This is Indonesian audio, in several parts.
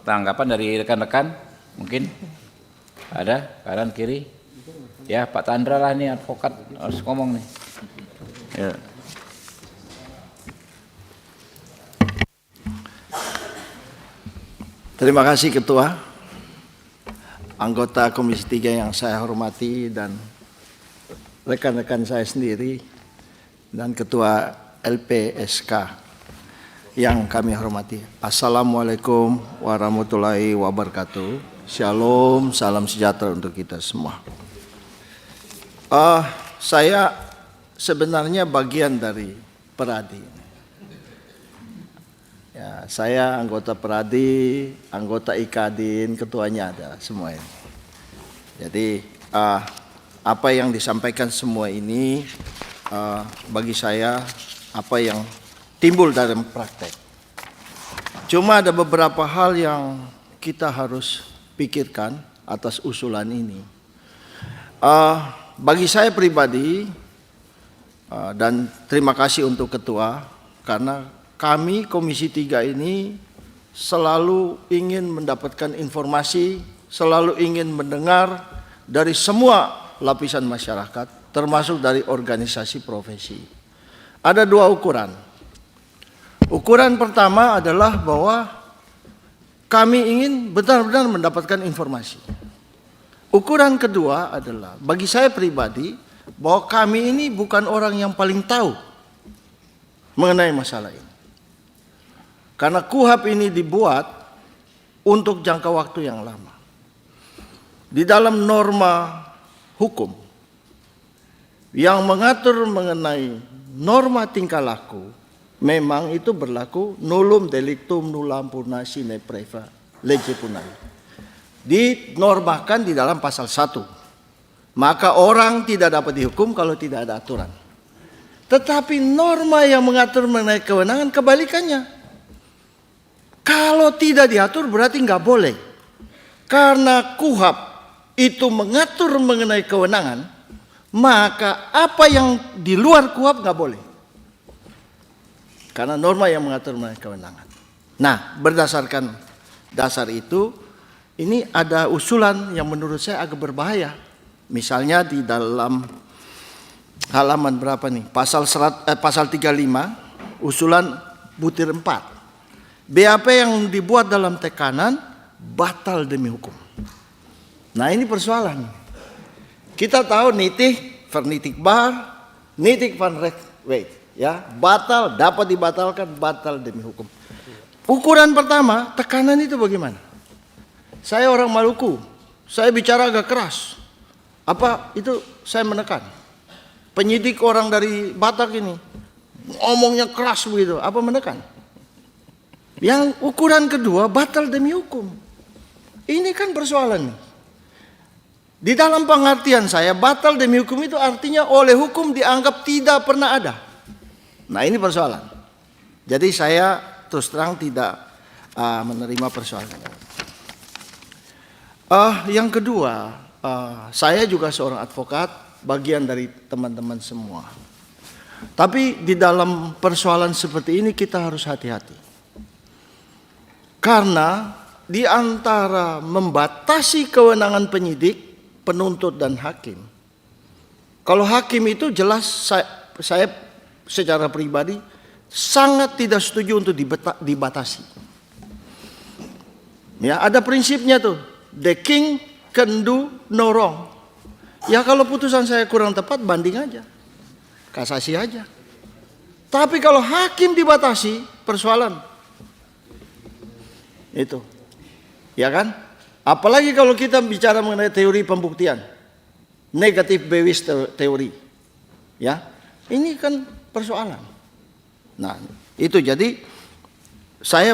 tanggapan dari rekan-rekan? Mungkin ada kanan kiri? Ya Pak Tandra lah nih advokat harus ngomong nih. Ya. Terima kasih Ketua, anggota Komisi 3 yang saya hormati dan rekan-rekan saya sendiri dan Ketua LPSK yang kami hormati. Assalamualaikum warahmatullahi wabarakatuh. Shalom, salam sejahtera untuk kita semua. Saya sebenarnya bagian dari Peradi. Ya, saya anggota Peradi, anggota IKADIN, ketuanya ada semua ini. Jadi apa yang disampaikan semua ini bagi saya apa yang timbul dalam praktek. Cuma ada beberapa hal yang kita harus pikirkan atas usulan ini. Bagi saya pribadi dan terima kasih untuk Ketua karena kami Komisi 3 ini selalu ingin mendapatkan informasi, selalu ingin mendengar dari semua lapisan masyarakat, termasuk dari organisasi profesi. Ada dua ukuran. Ukuran pertama adalah bahwa kami ingin benar-benar mendapatkan informasi. Ukuran kedua adalah bagi saya pribadi bahwa kami ini bukan orang yang paling tahu mengenai masalah ini. Karena KUHP ini dibuat untuk jangka waktu yang lama. Di dalam norma hukum yang mengatur mengenai norma tingkah laku, memang itu berlaku nullum delictum nullam purna sine praeva lege punari. Dinormakan di dalam pasal 1. Maka orang tidak dapat dihukum kalau tidak ada aturan. Tetapi norma yang mengatur mengenai kewenangan kebalikannya. Kalau tidak diatur berarti nggak boleh. Karena KUHP itu mengatur mengenai kewenangan, maka apa yang di luar KUHP nggak boleh. Karena norma yang mengatur mengenai kewenangan. Nah, berdasarkan dasar itu, ini ada usulan yang menurut saya agak berbahaya. Misalnya di dalam halaman berapa nih? Pasal 35, usulan butir 4. BAP yang dibuat dalam tekanan batal demi hukum. Nah ini persoalan. Kita tahu nitig, vernitig bar, nitig van recht, ya batal, dapat dibatalkan, batal demi hukum. Ukuran pertama, tekanan itu bagaimana? Saya orang Maluku, saya bicara agak keras. Apa itu saya menekan? Penyidik orang dari Batak ini ngomongnya keras begitu, apa menekan? Yang ukuran kedua batal demi hukum. Ini kan persoalan. Di dalam pengertian saya batal demi hukum itu artinya oleh hukum dianggap tidak pernah ada. Nah ini persoalan. Jadi saya terus terang tidak menerima persoalan. Yang kedua, saya juga seorang advokat, bagian dari teman-teman semua. Tapi di dalam persoalan seperti ini kita harus hati-hati. Karena di antara membatasi kewenangan penyidik, penuntut dan hakim. Kalau hakim itu jelas saya secara pribadi sangat tidak setuju untuk dibatasi. Ya, ada prinsipnya tuh. The king can do no wrong. Ya kalau putusan saya kurang tepat banding aja. Kasasi aja. Tapi kalau hakim dibatasi, persoalan. Itu. Ya kan? Apalagi kalau kita bicara mengenai teori pembuktian. Negatif Bewis teori. Ya. Ini kan persoalan. Nah, itu jadi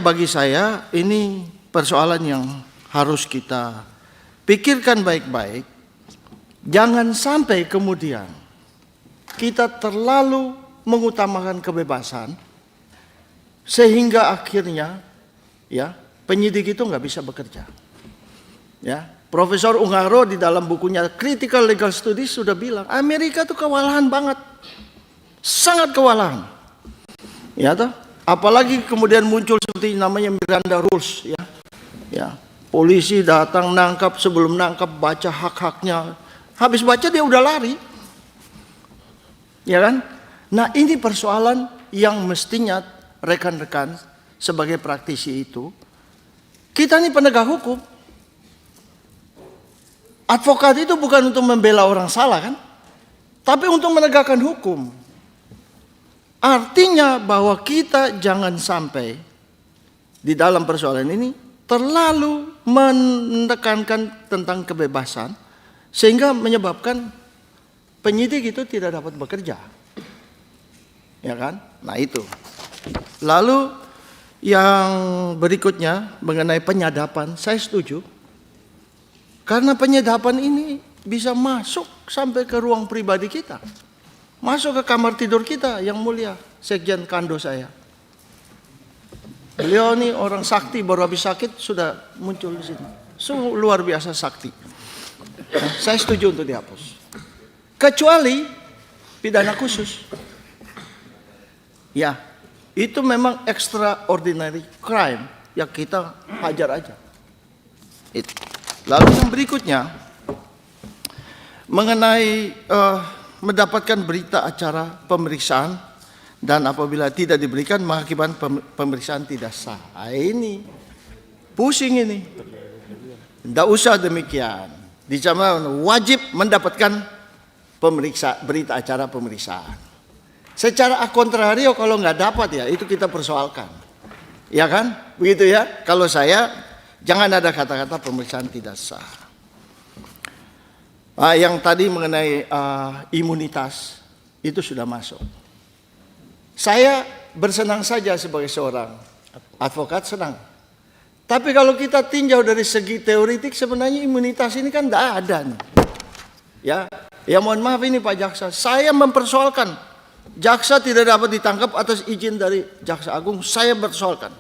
bagi saya ini persoalan yang harus kita pikirkan baik-baik. Jangan sampai kemudian kita terlalu mengutamakan kebebasan sehingga akhirnya ya penyidik itu nggak bisa bekerja. Ya, Profesor Ungaro di dalam bukunya Critical Legal Studies sudah bilang Amerika tuh kewalahan banget, sangat kewalahan. Ya toh, apalagi kemudian muncul seperti namanya Miranda Rules, ya, Ya, polisi datang nangkap, sebelum nangkap baca hak-haknya. Habis baca dia udah lari. Ya kan? Nah, ini persoalan yang mestinya rekan-rekan sebagai praktisi itu, kita ini penegak hukum. Advokat itu bukan untuk membela orang salah kan, tapi untuk menegakkan hukum. Artinya bahwa kita jangan sampai di dalam persoalan ini terlalu menekankan tentang kebebasan sehingga menyebabkan penyidik itu tidak dapat bekerja. Ya kan? Nah itu. Lalu yang berikutnya mengenai penyadapan, saya setuju. Karena penyadapan ini bisa masuk sampai ke ruang pribadi kita. Masuk ke kamar tidur kita, yang mulia Sekjen Kando saya. Beliau ini orang sakti, baru habis sakit sudah muncul di sini. Luar biasa sakti. Nah, saya setuju untuk dihapus. Kecuali pidana khusus. Ya, itu memang extraordinary crime yang kita hajar aja. Itu. Lalu yang berikutnya mengenai mendapatkan berita acara pemeriksaan dan apabila tidak diberikan mengakibatkan pemeriksaan tidak sah. Ini pusing ini. Tidak usah demikian. Dijamin wajib mendapatkan berita acara pemeriksaan. Secara kontrario kalau nggak dapat ya itu kita persoalkan. Ya kan? Begitu ya. Kalau saya jangan ada kata-kata pemeriksaan tidak sah. Yang tadi mengenai imunitas itu sudah masuk. Saya bersenang saja sebagai seorang advokat, senang. Tapi kalau kita tinjau dari segi teoritik sebenarnya imunitas ini kan tidak ada nih. Ya mohon maaf ini Pak Jaksa, saya mempersoalkan jaksa tidak dapat ditangkap atas izin dari Jaksa Agung, saya persoalkan.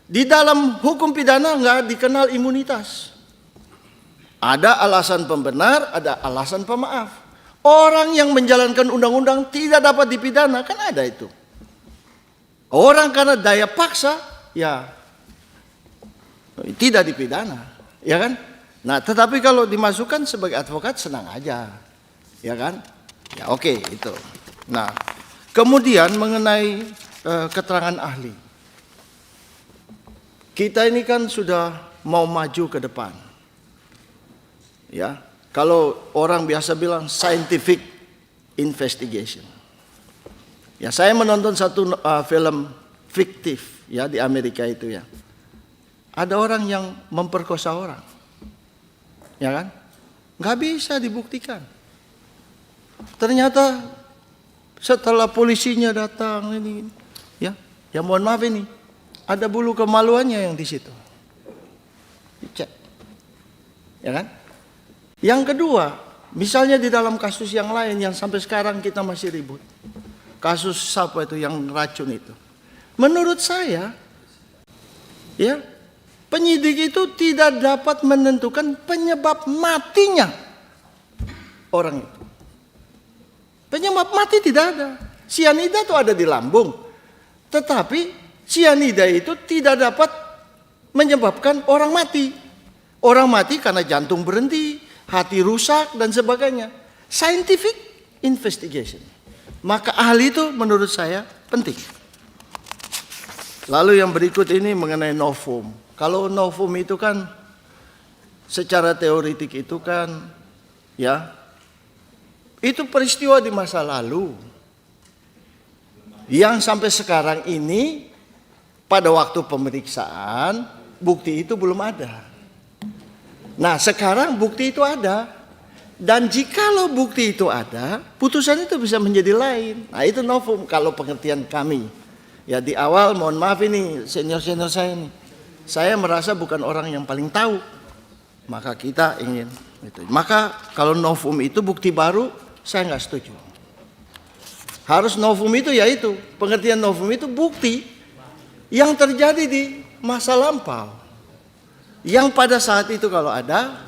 Di dalam hukum pidana nggak dikenal imunitas. Ada alasan pembenar, ada alasan pemaaf. Orang yang menjalankan undang-undang tidak dapat dipidana, kan ada itu. Orang karena daya paksa, ya tidak dipidana, ya kan? Nah, tetapi kalau dimasukkan sebagai advokat senang aja, ya kan? Ya oke, itu. Nah, kemudian mengenai keterangan ahli. Kita ini kan sudah mau maju ke depan. Ya, kalau orang biasa bilang scientific investigation. Ya, saya menonton satu film fiktif ya di Amerika itu ya. Ada orang yang memperkosa orang. Ya kan? Nggak bisa dibuktikan. Ternyata setelah polisinya datang ini ya mohon maaf ini ada bulu kemaluannya yang di situ. Dicek. Ya kan? Yang kedua, misalnya di dalam kasus yang lain yang sampai sekarang kita masih ribut. Kasus siapa itu yang racun itu. Menurut saya, ya, penyidik itu tidak dapat menentukan penyebab matinya orang itu. Penyebab mati tidak ada. Sianida itu ada di lambung. Tetapi sianida itu tidak dapat menyebabkan orang mati. Orang mati karena jantung berhenti, hati rusak dan sebagainya. Scientific investigation. Maka ahli itu menurut saya penting. Lalu yang berikut ini mengenai novum. Kalau novum itu kan secara teoritik itu kan ya itu peristiwa di masa lalu yang sampai sekarang ini pada waktu pemeriksaan bukti itu belum ada. Nah sekarang bukti itu ada. Dan jikalau bukti itu ada, putusan itu bisa menjadi lain. Nah itu novum kalau pengertian kami. Ya di awal mohon maaf ini senior-senior saya ini. Saya merasa bukan orang yang paling tahu. Maka kita ingin itu. Maka kalau novum itu bukti baru, saya nggak setuju. Harus novum itu yaitu pengertian novum itu bukti yang terjadi di masa lampau. Yang pada saat itu kalau ada,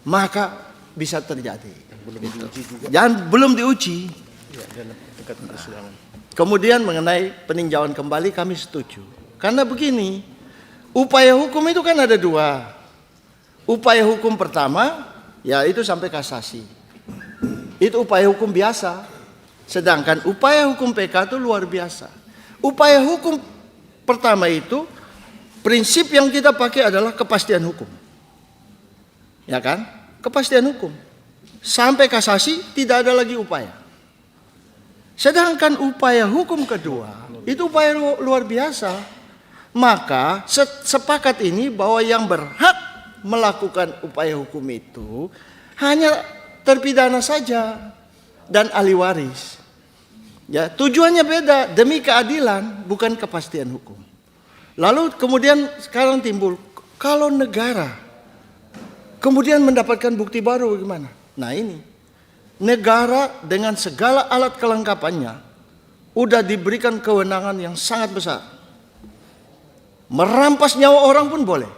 maka bisa terjadi. Belum diuji juga. Belum diuji. Ya, kemudian mengenai peninjauan kembali kami setuju. Karena begini, Upaya hukum itu kan ada dua. Upaya hukum pertama, ya itu sampai kasasi. Itu upaya hukum biasa. Sedangkan upaya hukum PK itu luar biasa. Upaya hukum pertama itu, prinsip yang kita pakai adalah kepastian hukum. Ya kan? Kepastian hukum. Sampai kasasi tidak ada lagi upaya. Sedangkan upaya hukum kedua, itu upaya luar biasa. Maka sepakat ini bahwa yang berhak melakukan upaya hukum itu hanya terpidana saja dan ahli waris. Ya, tujuannya beda, demi keadilan, bukan kepastian hukum. Lalu kemudian sekarang timbul, kalau negara kemudian mendapatkan bukti baru gimana? Nah ini, negara dengan segala alat kelengkapannya udah diberikan kewenangan yang sangat besar. Merampas nyawa orang pun boleh.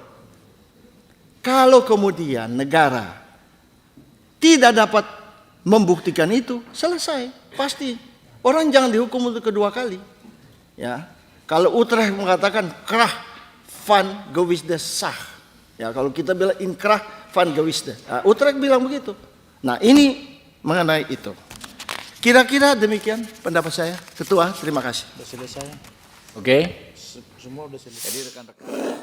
Kalau kemudian negara tidak dapat membuktikan itu, selesai, pasti. Orang jangan dihukum untuk kedua kali. Ya, kalau Utrecht mengatakan krah van gewisde sah. Ya, kalau kita bilang inkrah van gewisde. Nah, Utrecht bilang begitu. Nah, ini mengenai itu. Kira-kira demikian pendapat saya. Ketua, terima kasih. Sudah selesai. Oke. Semua sudah selesai. Jadi rekan-rekan